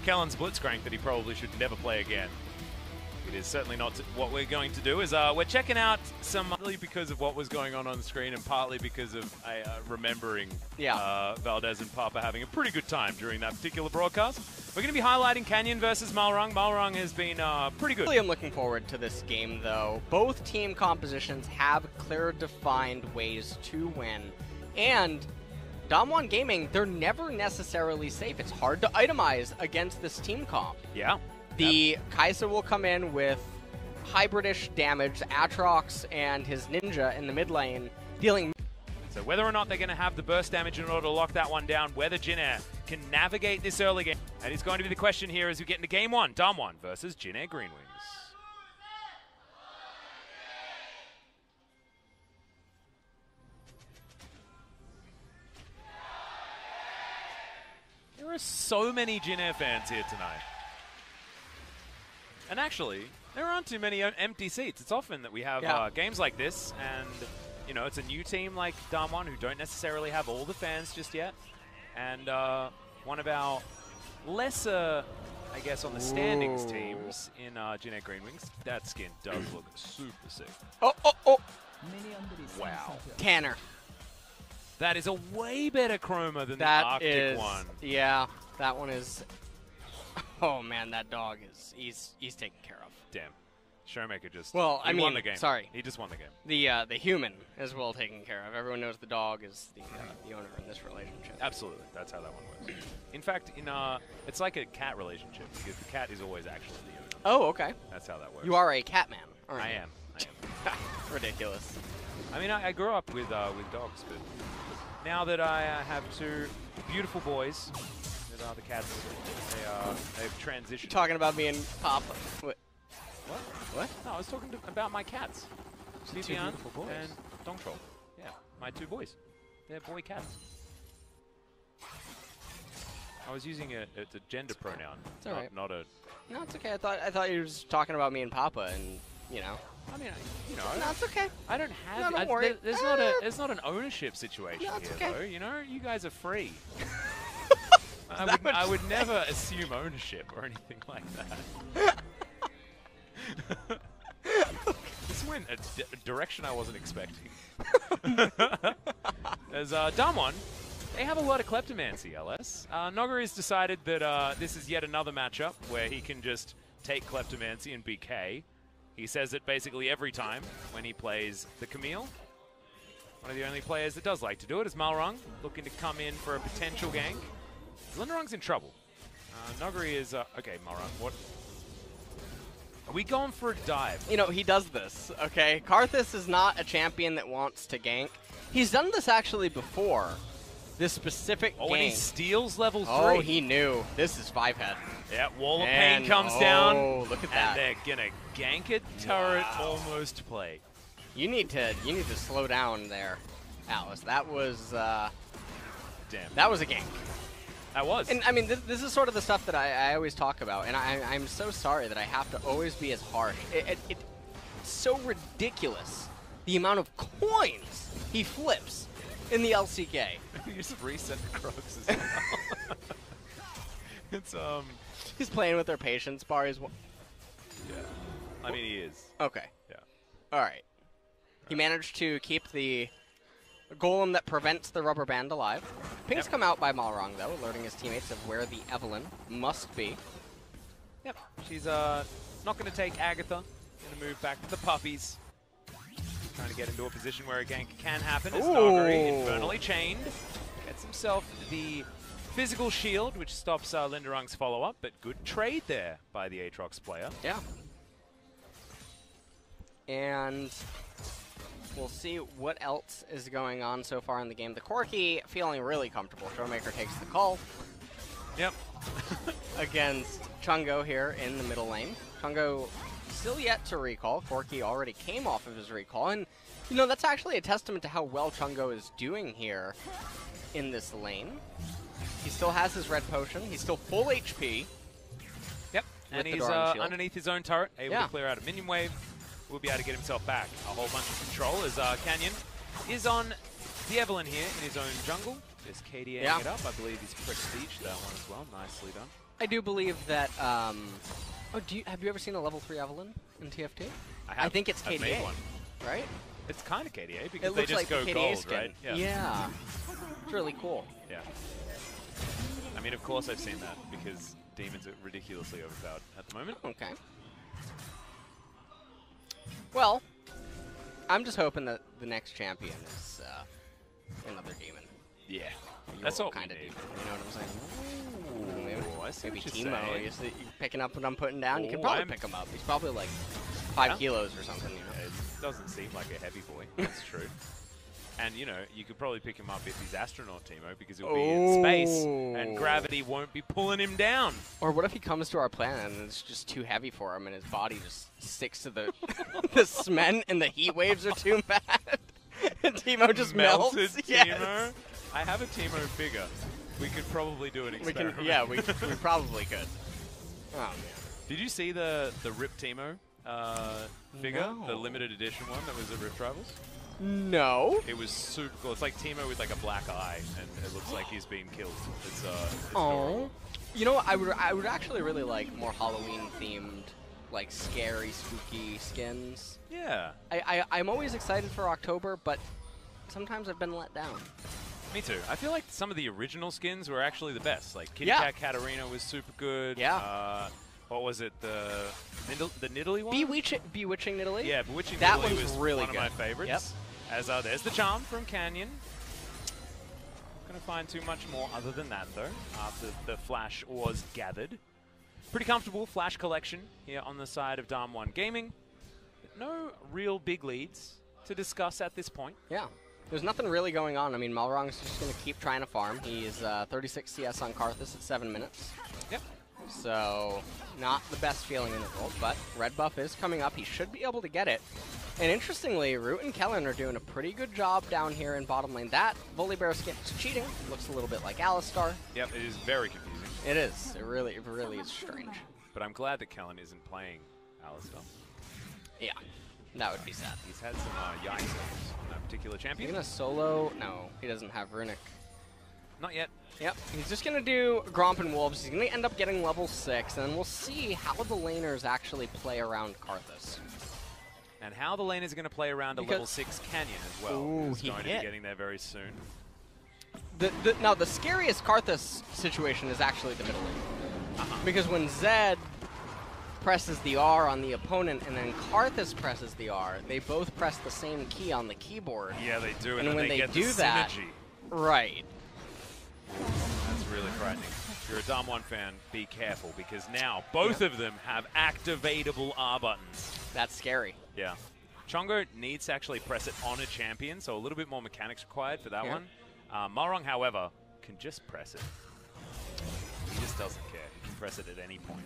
Kellin's Blitzcrank that he probably should never play again. It is certainly not what we're going to do. Is we're checking out some, partly because of what was going on the screen and partly because of remembering Valdez and Papa having a pretty good time during that particular broadcast. We're going to be highlighting Canyon versus Malrang. Malrang has been pretty good. I'm looking forward to this game, though. Both team compositions have clear, defined ways to win. And DAMWON Gaming, they're never necessarily safe. It's hard to itemize against this team comp. Yeah. The Kai'Sa will come in with hybridish damage, Aatrox and his Ninja in the mid lane, dealing... So whether or not they're going to have the burst damage in order to lock that one down, whether Jin Air can navigate this early game, and it's going to be the question here as we get into game one, DAMWON versus Jin Air Greenwings. There are so many Jin Air fans here tonight. And actually, there aren't too many empty seats. It's often that we have games like this, and you know, it's a new team like DAMWON who don't necessarily have all the fans just yet. And one of our lesser, I guess, on the standings teams in Jin Air Greenwings, that skin does look super sick. Oh, oh, oh! Wow. TaNa. That is a way better chroma than the Arctic one. Yeah, that one is... Oh man, that dog is, he's taken care of. Damn. ShowMaker just won the game. Sorry. He just won the game. The human is well taken care of. Everyone knows the dog is the owner in this relationship. Absolutely. That's how that one works. In fact, it's like a cat relationship because the cat is always actually the owner. Oh, okay. That's how that works. You are a cat man, aren't you? I am. Ridiculous. I mean, I grew up with dogs, but now that I have two beautiful boys, that are the cats, they've transitioned. You're talking about me and Papa. What? What? No, I was talking about my cats. Two beautiful boys. And Dongtroll. Yeah, my two boys. They're boy cats. I was using it's a gender pronoun. It's all right. Not a... No, it's okay. I thought you were just talking about me and Papa, and you know. I mean, you know. No, it's okay. I don't have... No, don't worry. There's not an ownership situation here, though. You know, you guys are free. I would never assume ownership or anything like that. This went a direction I wasn't expecting. As DAMWON, they have a lot of kleptomancy, LS. Nuguri's decided that this is yet another matchup where he can just take kleptomancy and BK. He says it basically every time when he plays the Camille. One of the only players that does like to do it is Malrang, looking to come in for a potential gank. Linderung's in trouble. Nuguri is... okay, Malrang, what... Are we going for a dive? You know, he does this, okay? Karthus is not a champion that wants to gank. He's done this actually before. This specific gank. When he steals level 3. Oh, he knew. This is 5-head. Yeah, Wall of Pain comes down. Oh, look at that. And they're gonna gank a turret almost play. You need to slow down there, Alice. That was damn. That was a gank. That was. And I mean, this is sort of the stuff that I always talk about, and I'm so sorry that I have to always be as harsh. It's so ridiculous the amount of coins he flips in the LCK. You just reset the Crocs as well. It's He's playing with their patience bar. He's yeah. I mean, he is. Okay. Yeah. All right. He managed to keep the golem that prevents the rubber band alive. Pings come out by Malrang, though, alerting his teammates of where the Evelyn must be. Yep. She's not going to take Agatha. Going to move back to the puppies. Trying to get into a position where a gank can happen. As Nuguri, infernally chained, gets himself the physical shield, which stops Linderung's follow-up, but good trade there by the Aatrox player. Yeah. And we'll see what else is going on so far in the game. The Corki feeling really comfortable. ShowMaker takes the call. Yep. Against Chungo here in the middle lane. Chungo still yet to recall. Corki already came off of his recall. And, you know, that's actually a testament to how well Chungo is doing here in this lane. He still has his red potion. He's still full HP. Yep. And he's underneath his own turret, able to clear out a minion wave. Will be able to get himself back a whole bunch of control as Canyon is on the Evelyn here in his own jungle. Just KDAing it up. I believe he's prestiged that one as well. Nicely done. I do believe that. Oh, have you ever seen a level 3 Evelyn in TFT? I have. I think it's I've KDA, made one. right? It's kind of KDA because It they looks just like go the KDA gold, skin. right? Yeah. It's really cool. Yeah. I mean, of course I've seen that because demons are ridiculously overpowered at the moment. Okay. Well, I'm just hoping that the next champion is another demon. Yeah. That's all kind of we need. demon. You know what I'm saying? Ooh, I see Maybe what you're Teemo. saying. You're picking up what I'm putting down. You can Ooh, probably pick him up. He's probably like 5 kilos or something. You know? It doesn't seem like a heavy boy. That's true. And, you know, you could probably pick him up if he's astronaut Teemo because he'll be in space and gravity won't be pulling him down. Or what if he comes to our planet and it's just too heavy for him and his body just sticks to the the cement and the heat waves are too bad? And Teemo just Melted melts. Teemo? Yes. I have a Teemo figure. We could probably do an experiment. We probably could. Oh, man. Did you see the Rip Teemo figure? No. The limited edition one that was at Rift Rivals? No. It was super cool. It's like Teemo with like a black eye, and it looks like he's being killed. It's Oh. adorable. You know, I would actually really like more Halloween-themed, like scary, spooky skins. Yeah. I'm always excited for October, but sometimes I've been let down. Me too. I feel like some of the original skins were actually the best. Like Kitty Yeah. Cat Katarina was super good. Yeah. What was it? The Nidalee one? Bewitching Nidalee? Yeah, Bewitching That Nidalee one's was really one good. of my favorites. Yep. As there's the charm from Canyon. Not gonna find too much more other than that though. After the Flash was gathered, pretty comfortable Flash collection here on the side of DAMWON Gaming. But no real big leads to discuss at this point. Yeah. There's nothing really going on. I mean, Malrang's just going to keep trying to farm. He is 36 CS on Karthus at 7 minutes. Yep. So, not the best feeling in the world, but red buff is coming up. He should be able to get it. And interestingly, Root and Kellin are doing a pretty good job down here in bottom lane. That Volibear skin is cheating. Looks a little bit like Alistar. Yep, it is very confusing. It is. It really is strange. But I'm glad that Kellin isn't playing Alistar. Yeah. That would be sad. He's had some yikes on that particular Is he champion. going to solo? No, he doesn't have Runic. Not yet. Yep, he's just going to do Gromp and Wolves. He's going to end up getting level 6, and then we'll see how the laners actually play around Karthus. And how the laners are going to play around a level 6 Canyon as well. Ooh, He's he going to hit. be getting there very soon. Now, the scariest Karthus situation is actually the middle lane. Because when Zed presses the R on the opponent and then Karthus presses the R, they both press the same key on the keyboard. Yeah, they do. And then when they get do the that- synergy. Right. That's really frightening. If you're a DAMWON fan, be careful because now both of them have activatable R buttons. That's scary. Yeah. Chongo needs to actually press it on a champion, so a little bit more mechanics required for that Yeah. one. Malrang, however, can just press it. He just doesn't care. He can press it at any point.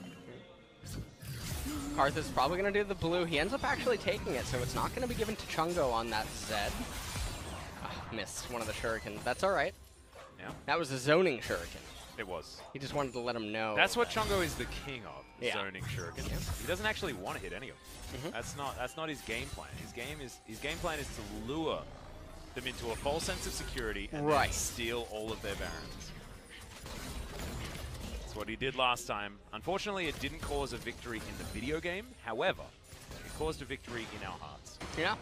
Karthus is probably going to do the blue. He ends up actually taking it, so it's not going to be given to Chungo on that Zed. Missed one of the shurikens. That's all right. Yeah, That was a zoning shuriken. it was. He just wanted to let him know. That's what Chongo is the king of, Yeah. zoning shurikens. He doesn't actually want to hit any of them. That's not his game plan. His game plan is to lure them into a false sense of security and then Right. steal all of their barons. That's what he did last time. Unfortunately, it didn't cause a victory in the video game. However, it caused a victory in our hearts. Yeah.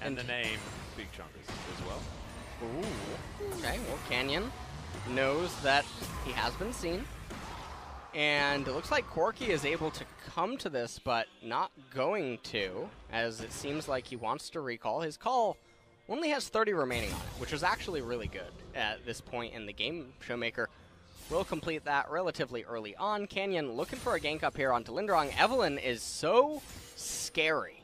And the name Big Chungus as well. Ooh. Okay, well, Canyon knows that he has been seen. And it looks like Corki is able to come to this, but not going to, as it seems like he wants to recall. His call only has 30 remaining on it, which is actually really good at this point in the game. ShowMaker will complete that relatively early on. Canyon looking for a gank up here onto Lindrang. Evelyn is so scary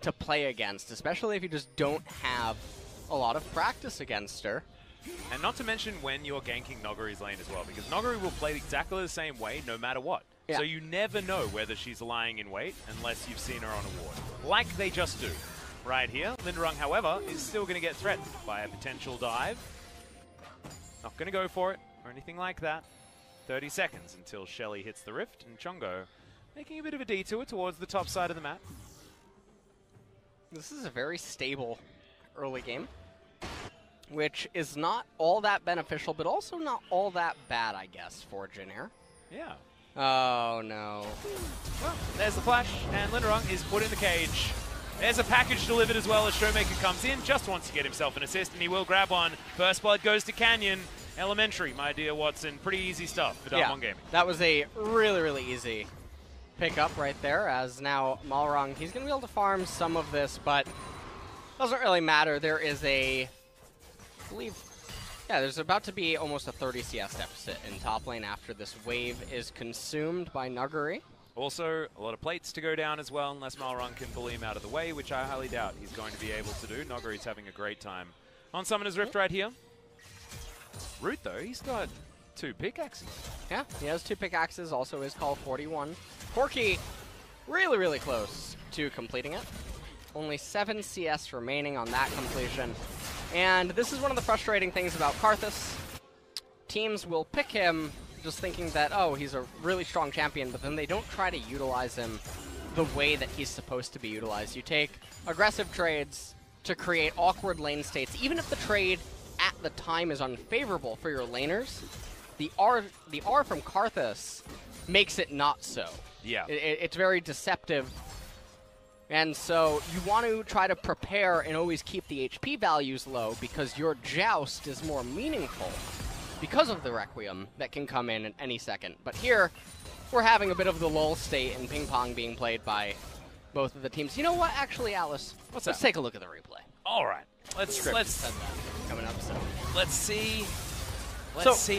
to play against, especially if you just don't have a lot of practice against her. And not to mention when you're ganking Nuguri's lane as well, because Nuguri will play exactly the same way no matter what. Yeah. So you never know whether she's lying in wait unless you've seen her on a ward. Like they just do. Right here, Lindrang, however, is still going to get threatened by a potential dive. Not going to go for it or anything like that. 30 seconds until Shelly hits the rift, and Chongo making a bit of a detour towards the top side of the map. This is a very stable early game, which is not all that beneficial, but also not all that bad, I guess, for Jin Air. Yeah. Oh, no. Well, there's the flash, and Linderung is put in the cage. There's a package delivered as well as ShowMaker comes in, just wants to get himself an assist, and he will grab one. First blood goes to Canyon. Elementary, my dear Watson. Pretty easy stuff for DWG Gaming. That was a really, really easy pickup right there, as now Malrang, he's going to be able to farm some of this, but doesn't really matter. There is a, I believe, yeah, there's about to be almost a 30 CS deficit in top lane after this wave is consumed by Nuguri. Also, a lot of plates to go down as well, unless Malrang can bully him out of the way, which I highly doubt he's going to be able to do. Nuguri's having a great time on Summoner's Rift right here. Root, though, he's got 2 pickaxes. Yeah, he has 2 pickaxes, also his call 41. Corki, really, really close to completing it. Only 7 CS remaining on that completion. And this is one of the frustrating things about Karthus. Teams will pick him just thinking that, oh, he's a really strong champion, but then they don't try to utilize him the way that he's supposed to be utilized. You take aggressive trades to create awkward lane states. Even if the trade at the time is unfavorable for your laners, the R from Karthus makes it not so. Yeah. It's very deceptive. And so you want to try to prepare and always keep the HP values low because your joust is more meaningful because of the Requiem that can come in at any second. But here, we're having a bit of the lull state and ping pong being played by both of the teams. You know what, actually, Alice? Let's take a look at the replay. All right. Let's coming up, so let's see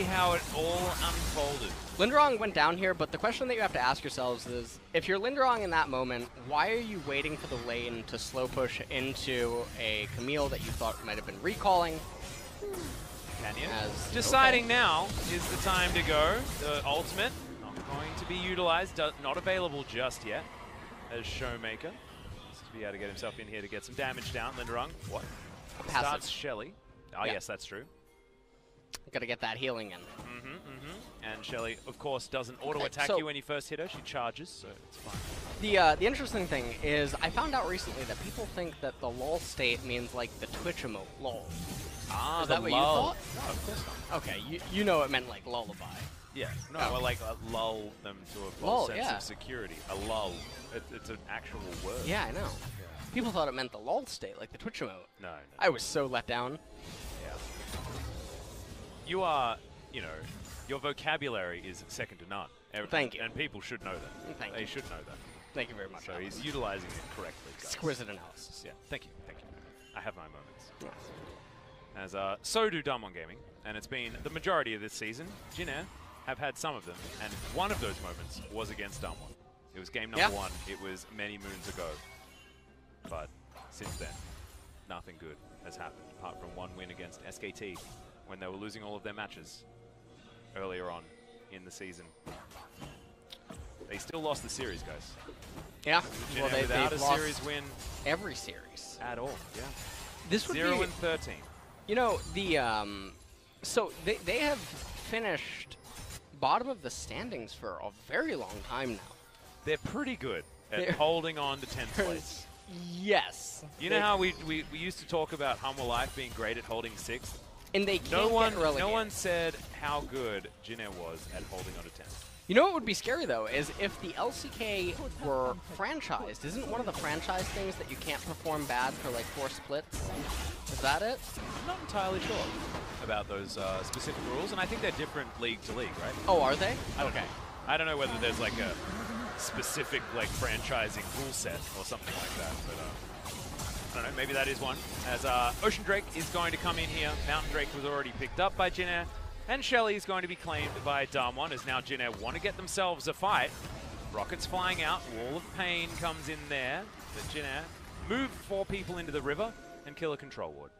how it all unfolded. Linderung went down here, but the question that you have to ask yourselves is, if you're Linderung in that moment, why are you waiting for the lane to slow push into a Camille that you thought might have been recalling? Canyon deciding now is the time to go. The ultimate not going to be utilized, not available just yet as ShowMaker. Just to be able to get himself in here to get some damage down. Linderung, what? Passive. Starts Shelly. Oh, yes, that's true. Gotta get that healing in. And Shelly, of course, doesn't auto-attack you when you first hit her. She charges, so it's fine. The interesting thing is, I found out recently that people think that the lull state means like the Twitch emote, lol. Ah, is that what you thought? No, of course not. Okay, you know it meant like lullaby. Yeah, no, well, like lull them to a false sense of security. A lull. It's an actual word. Yeah, I know. Yeah. People thought it meant the lull state, like the Twitch emote. No. I was so let down. Yeah. You are, you know, your vocabulary is second to none. Thank you. And people should know that. Thank you. They should know that. Thank you very much. So he's utilizing it correctly. Guys. Exquisite analysis. Yeah, thank you. I have my moments. Yes. As so do DWG Gaming, and it's been the majority of this season. Jin Air have had some of them, and one of those moments was against DWG. It was game number 1. It was many moons ago. But since then, nothing good has happened, apart from one win against SKT when they were losing all of their matches earlier on in the season. They still lost the series, guys. Yeah. Well, they've a series win every series at all. Yeah. This would 0-13. You know, the so they have finished bottom of the standings for a very long time now. They're pretty good at holding on to 10th place. Yes. You know how we used to talk about Humble Life being great at holding 6th? And they can't get relegated. No one said how good Jin Air was at holding on to 10th. You know what would be scary, though, is if the LCK were franchised. Isn't one of the franchise things that you can't perform bad for, like, 4 splits? Is that it? I'm not entirely sure about those specific rules, and I think they're different league to league, right? Oh, are they? Okay. I don't know whether there's, like, a specific, like, franchising rule set or something like that, but I don't know, maybe that is one. As Ocean Drake is going to come in here. Mountain Drake was already picked up by Jin Air. And Shelly is going to be claimed by DWG, as now Jin Air want to get themselves a fight. Rockets flying out, Wall of Pain comes in there. But Jin Air move 4 people into the river and kill a control ward.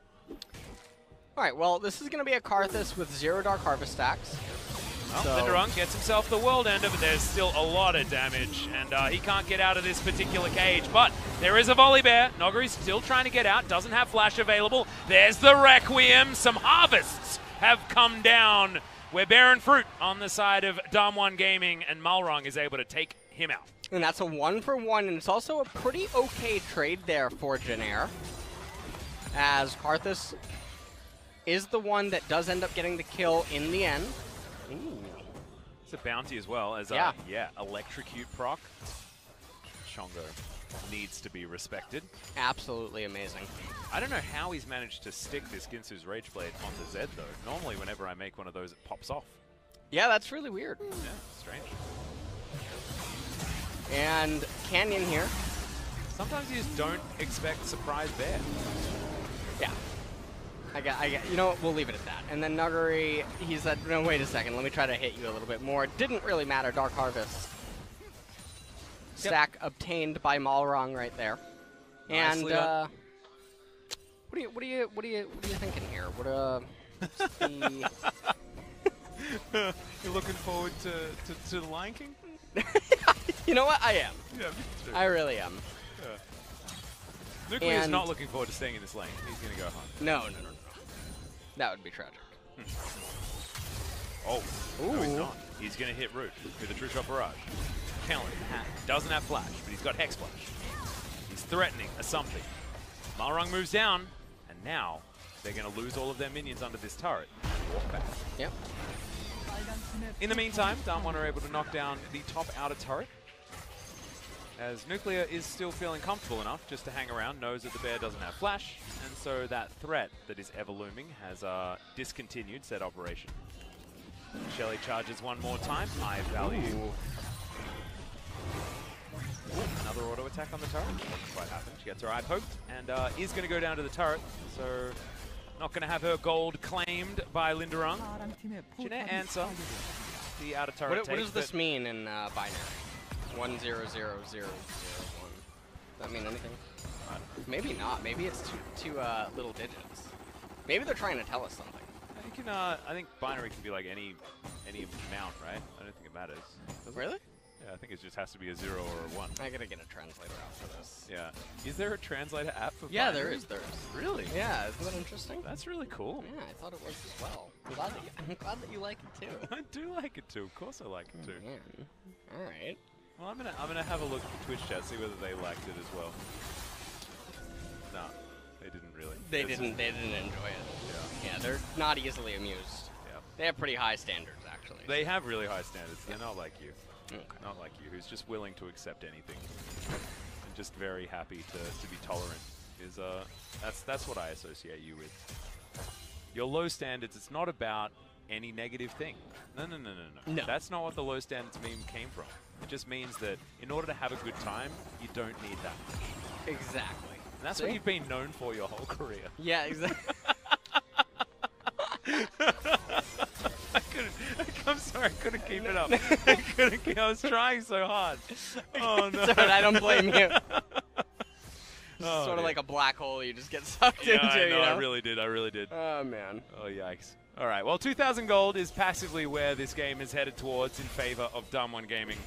Alright, well, this is going to be a Karthus with 0 Dark Harvest stacks. Well, Linderung gets himself the world ender, but there's still a lot of damage, and he can't get out of this particular cage. But there is a Volibear. Nuguri's still trying to get out, doesn't have flash available. There's the Requiem. Some harvests have come down. We're bearing fruit on the side of DWG Gaming, and Malrang is able to take him out. And that's a 1-for-1, and it's also a pretty okay trade there for Jin Air, as Karthus is the one that does end up getting the kill in the end. Ooh. a bounty as well as electrocute proc. Chongo needs to be respected. Absolutely amazing. I don't know how he's managed to stick this Ginsu's Rage Blade onto Zed though. Normally whenever I make one of those it pops off. Yeah, that's really weird. Yeah, strange. And Canyon here. Sometimes you just don't expect surprise bear. Yeah. I get, you know what, we'll leave it at that. And then Nuguri, he said, no, wait a second, let me try to hit you a little bit more. It didn't really matter, Dark Harvest. Stack obtained by Malrang right there. And what are you thinking here? What You're looking forward to the Lion King? You know what? I am. Yeah, me too. I really am. Yeah. Nuguri is not looking forward to staying in this lane. He's going to go home. No. That would be tragic. Oh, no, he's not. He's going to hit Root with a True Shot Barrage. Kellin doesn't have Flash, but he's got Hex Flash. He's threatening a something. Malrang moves down, and now they're going to lose all of their minions under this turret and walk back. Yep. In the meantime, DAMWON are able to knock down the top outer turret, as Nuclear is still feeling comfortable enough just to hang around, knows that the bear doesn't have Flash, and so that threat that is ever looming has discontinued said operation. Shelly charges one more time, high value. Another auto attack on the turret, doesn't quite happen. She gets her eye poked, and is going to go down to the turret, so not going to have her gold claimed by Linderung. Jin Air answer the outer turret. What does this mean in binary? 100001. Does that mean anything? Maybe not. Maybe it's two little digits. Maybe they're trying to tell us something. You can, I think binary can be like any amount, right? I don't think it matters. Really? Yeah, I think it just has to be a 0 or a 1. I gotta get a translator out for this. Yeah. Is there a translator app for Yeah, binary? there is. Really? Yeah, isn't that interesting? That's really cool. Yeah, I thought it was as well. I'm glad that you like it too. I do like it too. Of course I like it too. Man. All right. Well, I'm gonna have a look at the Twitch chat, see whether they liked it as well. No, they didn't really. They didn't enjoy it. Yeah, they're not easily amused. Yeah. They have pretty high standards, actually. They have really high standards. They're not like you. Okay. Not like you, who's just willing to accept anything and just very happy to be tolerant. Is that's what I associate you with. Your low standards. It's not about any negative thing. No. That's not what the low standards meme came from. It just means that in order to have a good time, you don't need that much. Exactly. And that's what you've been known for your whole career. Yeah, exactly. I'm sorry, I couldn't keep it up. I was trying so hard. Oh no. Sorry, I don't blame you. Oh, sort of like a black hole you just get sucked into, I know, you know? I really did. Oh, man. Oh, yikes. All right, well, 2,000 gold is passively where this game is headed towards in favor of DAMWON Gaming.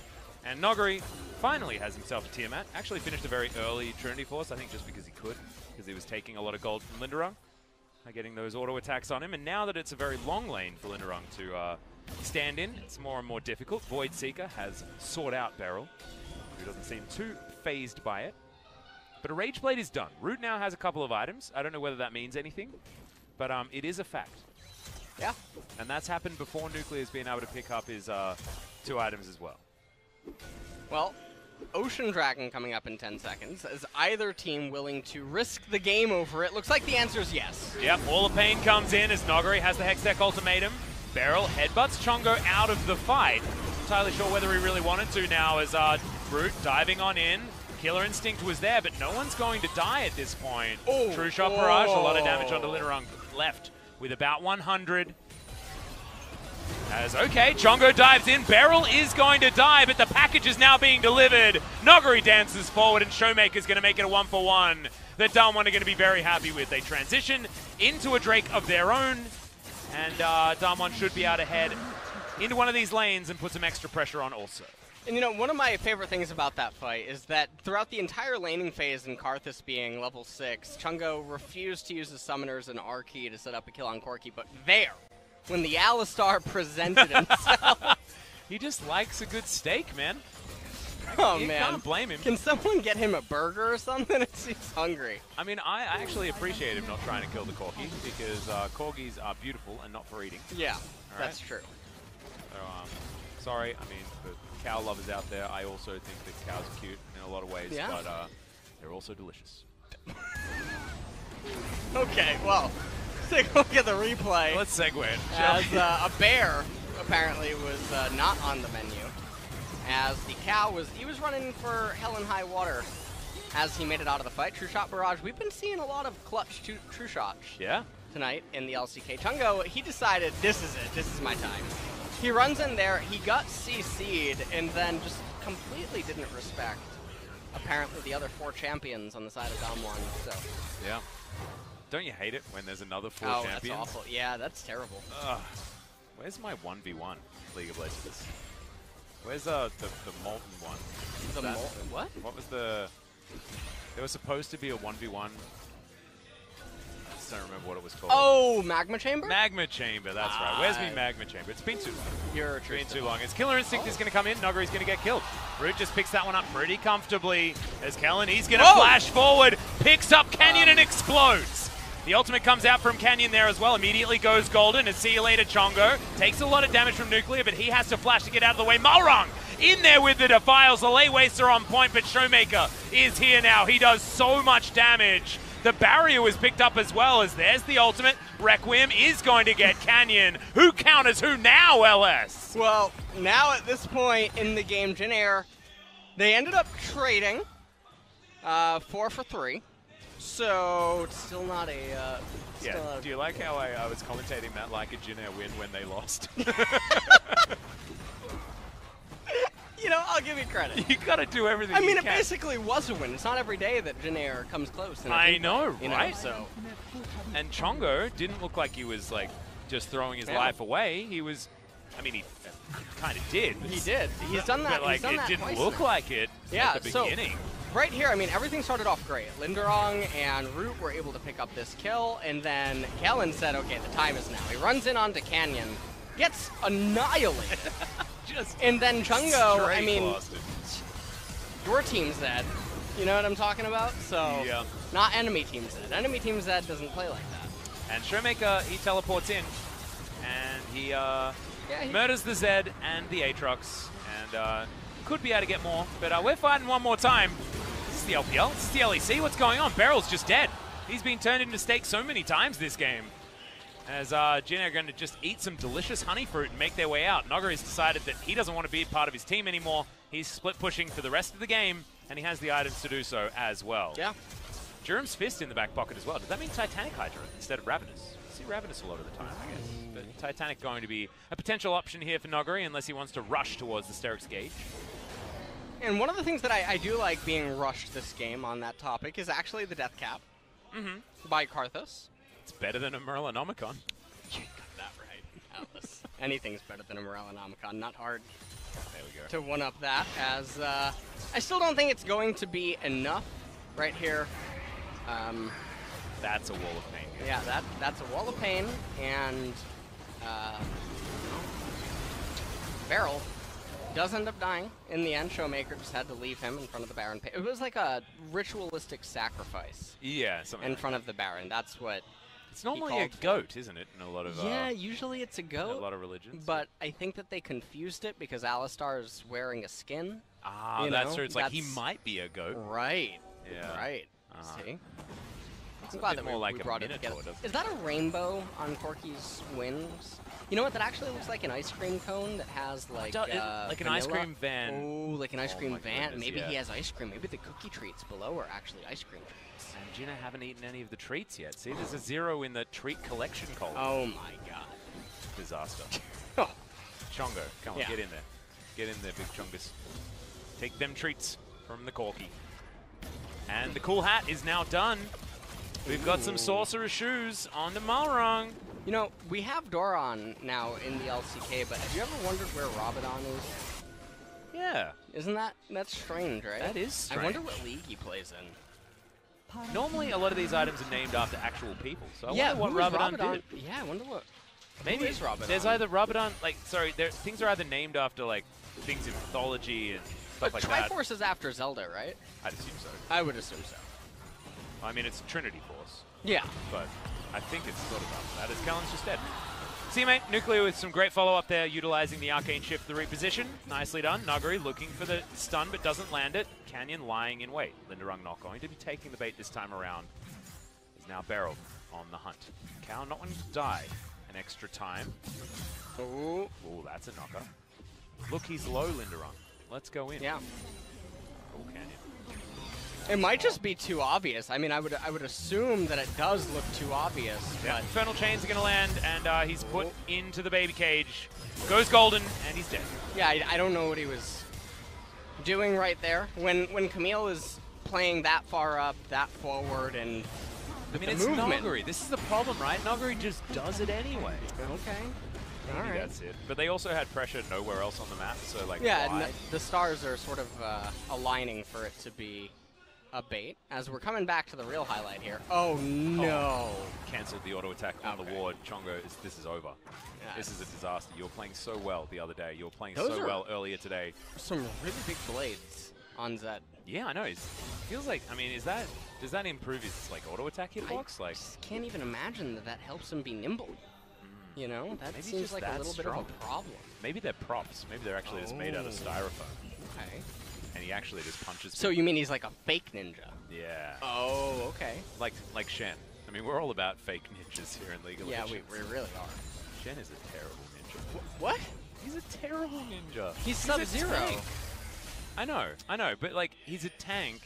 And Nuguri finally has himself a Tiamat. Actually finished a very early Trinity Force, I think just because he could, because he was taking a lot of gold from Linderung, getting those auto attacks on him. And now that it's a very long lane for Linderung to stand in, it's more and more difficult. Void Seeker has sought out BeryL, who doesn't seem too phased by it. But a Rage Blade is done. Root now has a couple of items. I don't know whether that means anything, but it is a fact. Yeah. And that's happened before Nuclear's been able to pick up his 2 items as well. Well, Ocean Dragon coming up in 10 seconds. Is either team willing to risk the game over it? Looks like the answer is yes. Yep, Wall of Pain comes in as Nuguri has the Hextech ultimatum. BeryL headbutts Chongo out of the fight. Not entirely sure whether he really wanted to now as Root diving on in. Killer Instinct was there, but no one's going to die at this point. Oh, True Shot Barrage, a lot of damage onto Linderung, left with about 100. As, okay, Chongo dives in. BeryL is going to die, but the package is now being delivered. Nuguri dances forward, and ShowMaker's going to make it a 1-for-1 that DAMWON are going to be very happy with. They transition into a Drake of their own, and DAMWON should be able to head into one of these lanes and put some extra pressure on also. And you know, one of my favorite things about that fight is that throughout the entire laning phase and Karthus being level 6, Chongo refused to use the summoners and R key to set up a kill on Corki, but there, when the Alistar presented himself... He just likes a good steak, man. Oh, you man. can't blame him. Can someone get him a burger or something? He's hungry. I mean, I actually appreciate him not trying to kill the Corki, because Corgis are beautiful and not for eating. Yeah, right? that's true. So sorry. I mean, the cow lovers out there, I also think that cows are cute in a lot of ways, Yeah. but they're also delicious. Okay, well, take a look at the replay. Let's segue it. As a bear apparently was not on the menu. As the cow was running for hell and high water as he made it out of the fight. True Shot Barrage. We've been seeing a lot of clutch true shots tonight in the LCK. Chungo, he decided this is it. This is my time. He runs in there. He got CC'd and then just completely didn't respect apparently the other 4 champions on the side of DAMWON. So yeah. Don't you hate it when there's another 4 oh, champions? that's awful. Yeah, that's terrible. Where's my 1v1 League of Legends? Where's the molten one? The molten what? What was the... There was supposed to be a 1v1. I just don't remember what it was called. Oh, Magma Chamber? Magma Chamber, that's right. Where's me Magma Chamber? It's been too long. You're Been too long. As Killer Instinct is going to come in, Nuguri's going to get killed. Root just picks that one up pretty comfortably. As Kellin, he's going to flash forward, picks up Canyon and explodes. The ultimate comes out from Canyon there as well. Immediately goes golden. And see you later, Chongo. Takes a lot of damage from Nuclear, but he has to flash to get out of the way. Malrang in there with the Defiles. The lay waster on point, but ShowMaker is here now. He does so much damage. The barrier was picked up as well, as there's the ultimate. Requiem is going to get Canyon. Who counters who now, LS? Well, now at this point in the game, Jin Air, they ended up trading 4 for 3. So, it's still not a... Do you like how I was commentating that like a Jin Air win when they lost? You know, I'll give you credit. You gotta do everything I mean, you it can. basically was a win. It's not every day that Jin Air comes close. I know, right? So, and Chongo didn't look like he was like just throwing his life away. He was, I mean, he kind of did. He did. He's done that. But like, he's done it that didn't twice look now. like it at the beginning. So, right here, I mean, everything started off great. Linderong and Root were able to pick up this kill, and then Kellin said, okay, the time is now. He runs in onto Canyon, gets annihilated. And then Chungo, I mean, your Team Z, you know what I'm talking about? So, not enemy Team Z. Enemy Team Z doesn't play like that. And ShowMaker, he teleports in, and he murders the Zed and the Aatrox, and could be able to get more, but we're fighting one more time. This is the LPL, this is the LEC, what's going on? BeryL's just dead. He's been turned into steak so many times this game. As Jin are going to just eat some delicious honey fruit and make their way out. Nuguri's decided that he doesn't want to be part of his team anymore. He's split pushing for the rest of the game, and he has the items to do so as well. Yeah. Durham's Fist in the back pocket as well. Does that mean Titanic Hydra instead of Ravenous? I see Ravenous a lot of the time, I guess. But Titanic going to be a potential option here for Nuguri unless he wants to rush towards the Sterix Gauge. And one of the things that I do like being rushed this game on that topic is actually the death cap by Karthus. It's better than a Merlinomicon. You got that right, Alice. Anything's better than a Merlinomicon. Not hard There we go. to one-up that, as I still don't think it's going to be enough right here. That's a wall of pain. Yeah, that's a wall of pain, and BeryL does end up dying in the end. ShowMaker just had to leave him in front of the Baron. It was like a ritualistic sacrifice. Yeah, something in like front that. of the Baron. That's what. It's normally a goat, isn't it? In a lot of yeah, usually it's a goat. a lot of religions. But I think that they confused it because Alistar is wearing a skin. Ah, that's true. It's like he might be a goat. Right. Yeah. Right. See. It's I'm a glad bit that more we like brought a it together. minotaur, doesn't Is that a rainbow on Corki's wings? You know what? That actually looks like an ice cream cone that has like like an ice vanilla. cream van. Oh, like an ice cream my van. goodness, Maybe yeah. he has ice cream. Maybe the cookie treats below are actually ice cream treats. And Gina haven't eaten any of the treats yet. See, there's a 0 in the treat collection column. Oh my god. Disaster. Oh. Chongo, come on, Yeah. get in there. Get in there, big Chongus. Take them treats from the Corki. And the cool hat is now done. We've got some Sorcerer's Shoes on the Malrang. You know, we have Doran now in the LCK, but have you ever wondered where Rabadon is? Yeah. Isn't that's strange, right? That is strange. I wonder what league he plays in. Normally, a lot of these items are named after actual people. So I Yeah, wonder what who is Rabadon did. Yeah, I wonder what. Maybe Who is Rabadon? there's either Rabadon, things are either named after like things in mythology and stuff But like that. Triforce is after Zelda, right? I'd assume so. I would assume so. I mean, it's Trinity Force, Yeah. but I think it's sort of after that. As Kellin's just dead. Teammate, Nuclear with some great follow-up there, utilizing the Arcane Shift, the reposition. Nicely done. Nuguri looking for the stun, but doesn't land it. Canyon lying in wait. Linderung not going to be taking the bait this time around. Is now BeryL on the hunt. Cow not wanting to die. An extra time. Ooh. Ooh, that's a knocker. Look, he's low, Linderung. Let's go in. Yeah. Oh, Canyon. It might just be too obvious. I mean, I would assume that it does look too obvious. Yeah. But Infernal Chains are going to land, and he's put into the baby cage. Goes golden, and he's dead. yeah, I don't know what he was doing right there. When Camille is playing that far up, that forward, and I mean, the it's movement. Nuguri. This is the problem, right? Nuguri just does it anyway. Okay. All Maybe right. that's it. But they also had pressure nowhere else on the map, so like, Yeah, why? and the stars are sort of aligning for it to be a bait. As we're coming back to the real highlight here. Oh no! Cancelled the auto attack on the Okay. ward. Chongo, this is over. Yeah, This is a disaster. You were playing so well the other day. You were playing Those so are- well earlier today. some really big blades on Zed. Yeah, I know. It feels like, I mean, does that improve his like auto attack hitbox? I Like, just can't even imagine that helps him be nimble. You know, that Maybe seems just like a that little bit strong. of a problem. maybe they're props. Maybe they're actually just made out of Oh. styrofoam, Okay. and he actually just punches. So you mean he's like a fake ninja? Yeah. Oh, okay. Like Shen. I mean, we're all about fake ninjas here in League of Yeah, Legends. we really are. Shen is a terrible ninja. What? He's a terrible ninja. He's a Sub-Zero. tank. I know, but like he's a tank,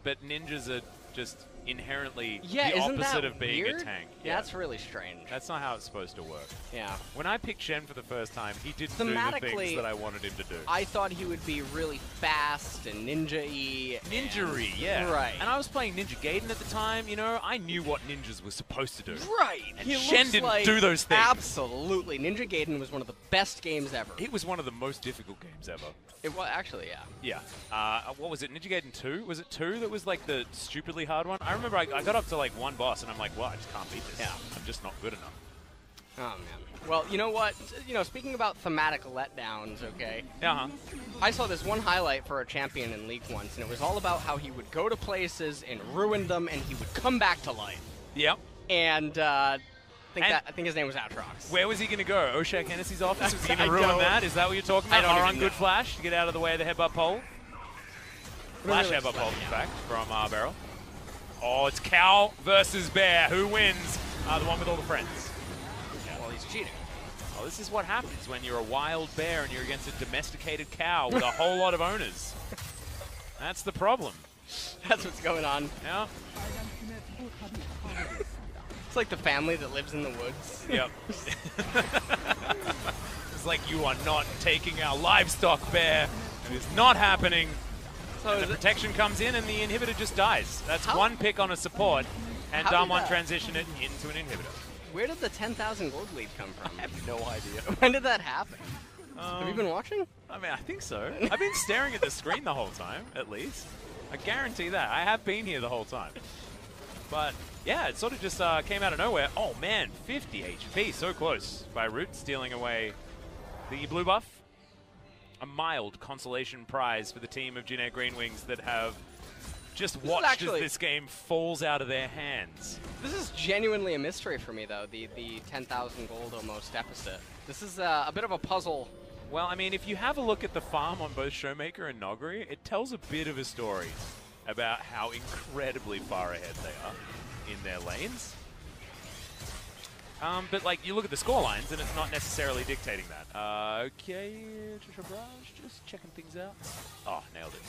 but ninjas are just inherently Yeah, the isn't opposite that of being weird? a tank. Yeah, that's really strange. That's not how it's supposed to work. Yeah. When I picked Shen for the first time, he didn't do the Thematically, things that I wanted him to do. I thought he would be really fast and ninja-y. Ninja-y, yeah. Right. And I was playing Ninja Gaiden at the time, you know, I knew what ninjas were supposed to do. Right. And He Shen looks didn't like do those things. Absolutely. Ninja Gaiden was one of the best games ever. It was one of the most difficult games ever. It was actually, yeah. Yeah. What was it? Ninja Gaiden 2? Was it 2 that was like the stupidly hard one? I remember I got up to like one boss and I'm like, well, I just can't beat this. Yeah. I'm just not good enough. Oh man. Well, you know what? You know, speaking about thematic letdowns, okay. Uh-huh. I saw this one highlight for a champion in League once, and it was all about how he would go to places and ruin them, and he would come back to life. Yep. And I think his name was Aatrox. Where was he going to go? Oshak Hennessy's office? Was he going I to ruin don't- that? Is that what you're talking I about? don't Malrang even good know. flash to get out of the way of the headbutt pole. Flash really headbutt pole, in yeah. fact, from BeryL. Oh, it's Cow versus Bear. Who wins? The one with all the friends. Well, he's cheating. Oh, this is what happens when you're a wild bear and you're against a domesticated cow with a whole lot of owners. That's the problem. That's what's going on. Yeah. It's like the family that lives in the woods. Yep. It's like, you are not taking our livestock, Bear. It is not happening. So And is the it, protection comes in and the inhibitor just dies. That's How- one pick on a support, and How did DAMWON that- transition it into an inhibitor. where did the 10,000 gold lead come from? I have no idea. When did that happen? Have you been watching? I mean, I think so. I've been staring at the screen the whole time, at least. I guarantee that. I have been here the whole time. But, yeah, it sort of just came out of nowhere. Oh, man, 50 HP. So close by Root, stealing away the blue buff. A mild consolation prize for the team of Jin Air Greenwings that have just watched actually- as this game falls out of their hands. This is genuinely a mystery for me, though, the 10,000 gold almost deficit. This is a bit of a puzzle. Well, I mean, if you have a look at the farm on both ShowMaker and Nuguri, it tells a bit of a story about how incredibly far ahead they are in their lanes. But, like, you look at the scorelines, and it's not necessarily dictating that. Okay, True Barrage, just checking things out. Oh, nailed it.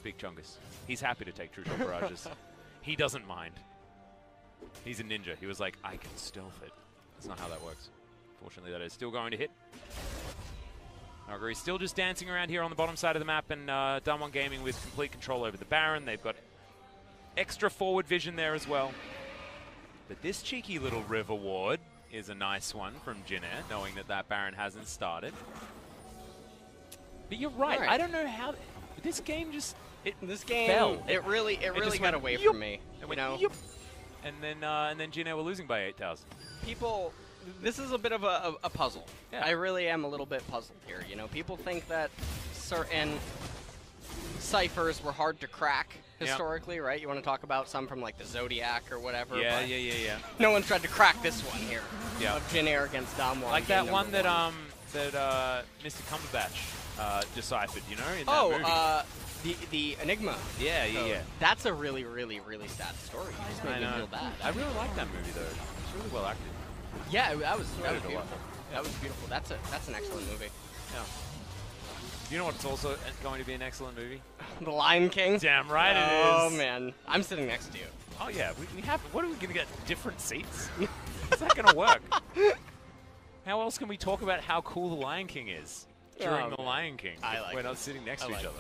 Big Chungus. He's happy to take True Barrages. He doesn't mind. He's a ninja. He was like, I can stealth it. That's not how that works. Fortunately, that is still going to hit. Nuguri's still just dancing around here on the bottom side of the map, and DAMWON Gaming with complete control over the Baron. They've got extra forward vision there as well. But this cheeky little River Ward is a nice one from Jin Air, knowing that that Baron hasn't started. But you're right. Right. I don't know how this game just This game, fell. it really just got went, away "Yup." from me. It You went, know, "Yup." And then Jin Air were losing by 8,000. people, this is a bit of a puzzle. Yeah. I really am a little bit puzzled here. You know, people think that certain ciphers were hard to crack historically, right? You want to talk about some from like the Zodiac or whatever. Yeah, but yeah. no one's tried to crack this one here. Yeah. Of Jin Air against DAMWON. Like that one that Mr. Cumberbatch deciphered, you know, in that movie. The Enigma. Yeah. That's a really, really, really sad story. It just made me feel bad. I really like that movie though. It's really well acted. Yeah, that was beautiful. That was beautiful. That's an excellent movie. Yeah. You know what's also going to be an excellent movie? The Lion King. Damn right it is. Oh man, I'm sitting next to you. Oh yeah, we have. What are we gonna get? Different seats? Is that gonna work? How else can we talk about how cool the Lion King is during the Lion King? We're not sitting next to each other.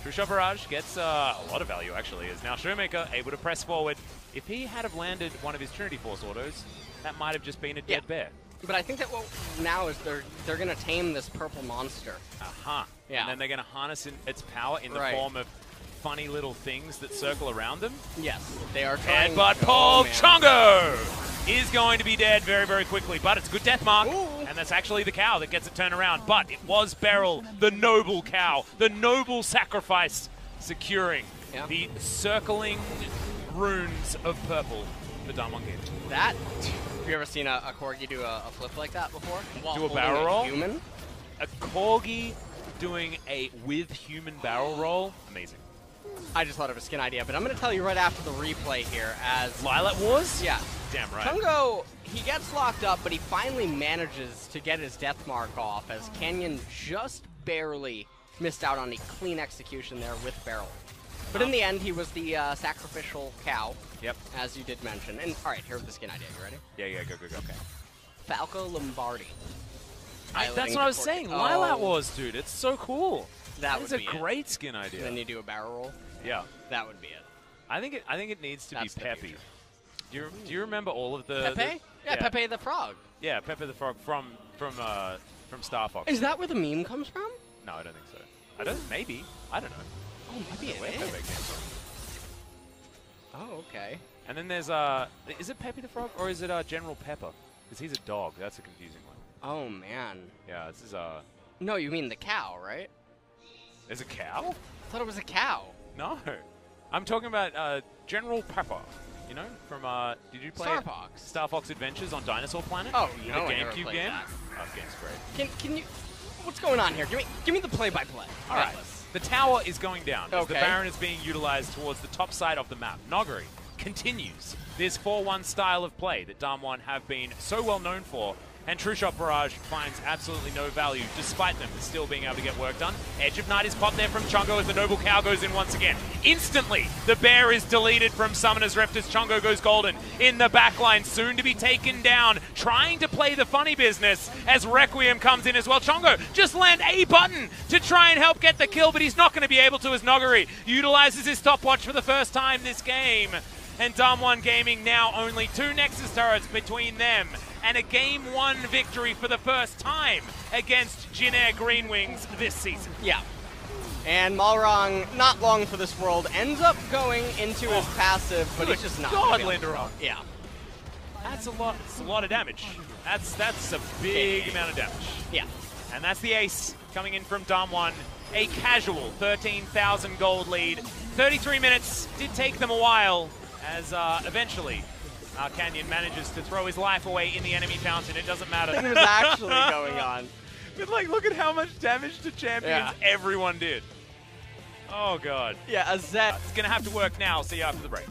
True Shot Barrage gets a lot of value actually. Is now ShowMaker able to press forward. If he had have landed one of his Trinity Force autos, that might have just been a dead bear. But I think that what now is they're gonna tame this purple monster. Yeah. And then they're gonna harness its power in the form of funny little things that circle around them. Yes, they are trying. Headbutt Paul Chongo is going to be dead very, very quickly, but it's a good death mark, and that's actually the cow that gets it turned around. But it was BeryL, the noble cow, the noble sacrifice, securing the circling runes of purple for DWG. That. Have you ever seen a Corgi do a flip like that before? Do a barrel roll? Human? A Corgi doing a with human barrel roll? Amazing. I just thought of a skin idea, but I'm going to tell you right after the replay here as... Lilac Wars? Yeah. Damn right. Chungo, he gets locked up, but he finally manages to get his death mark off as Canyon just barely missed out on a clean execution there with BeryL. But in the end, he was the sacrificial cow. Yep. As you did mention. And all right, here's the skin idea. You ready? Yeah, go. Okay. Falco Lombardi. That's what I was saying. Lilac Wars, dude. It's so cool. That would be a great skin idea. And then you do a barrel roll. Yeah. That would be it. I think it needs to be Peppy. Do you remember all of the Pepe? Yeah, Pepe the Frog. Yeah, Pepe the Frog from Star Fox. Is that where the meme comes from? No, I don't think so. Maybe. I don't know. Oh, maybe it is. Oh, okay. And then there's is it Pepe the Frog or is it General Pepper? Because he's a dog. That's a confusing one. Oh man. Yeah, this is No, you mean the cow, right? There's a cow? I thought it was a cow. No, I'm talking about General Pepper. You know, from did you play Star Fox Adventures on Dinosaur Planet? Oh, no, the GameCube game. Oh, the game's great. Can you? What's going on here? Give me the play-by-play. All right. The tower is going down as the Baron is being utilized towards the top side of the map. Nuguri continues this 4-1 style of play that DAMWON have been so well known for, and True Shot Barrage finds absolutely no value despite them still being able to get work done. Edge of Night is popped there from Chungo as the Noble Cow goes in once again. Instantly, the bear is deleted from Summoner's Rift as Chungo goes golden in the backline, soon to be taken down, trying to play the funny business as Requiem comes in as well. Chungo just land a button to try and help get the kill, but he's not going to be able to as Nuguri utilizes his stopwatch for the first time this game. And DAMWON Gaming now only 2 Nexus turrets between them and a Game 1 victory for the first time against Jin Air Greenwings this season. Yeah. And Malrang, not long for this world, ends up going into his passive, but he's just not. God, Linderon. Yeah. That's a lot. It's a lot of damage. That's a big amount of damage. Yeah. And that's the ace coming in from DAMWON. A casual 13,000 gold lead. 33 minutes. Did take them a while as eventually Canyon manages to throw his life away in the enemy fountain. It doesn't matter. It was actually going on. But like, look at how much damage to champions everyone did. Oh god. Yeah, a Zed. It's gonna have to work now. See you after the break.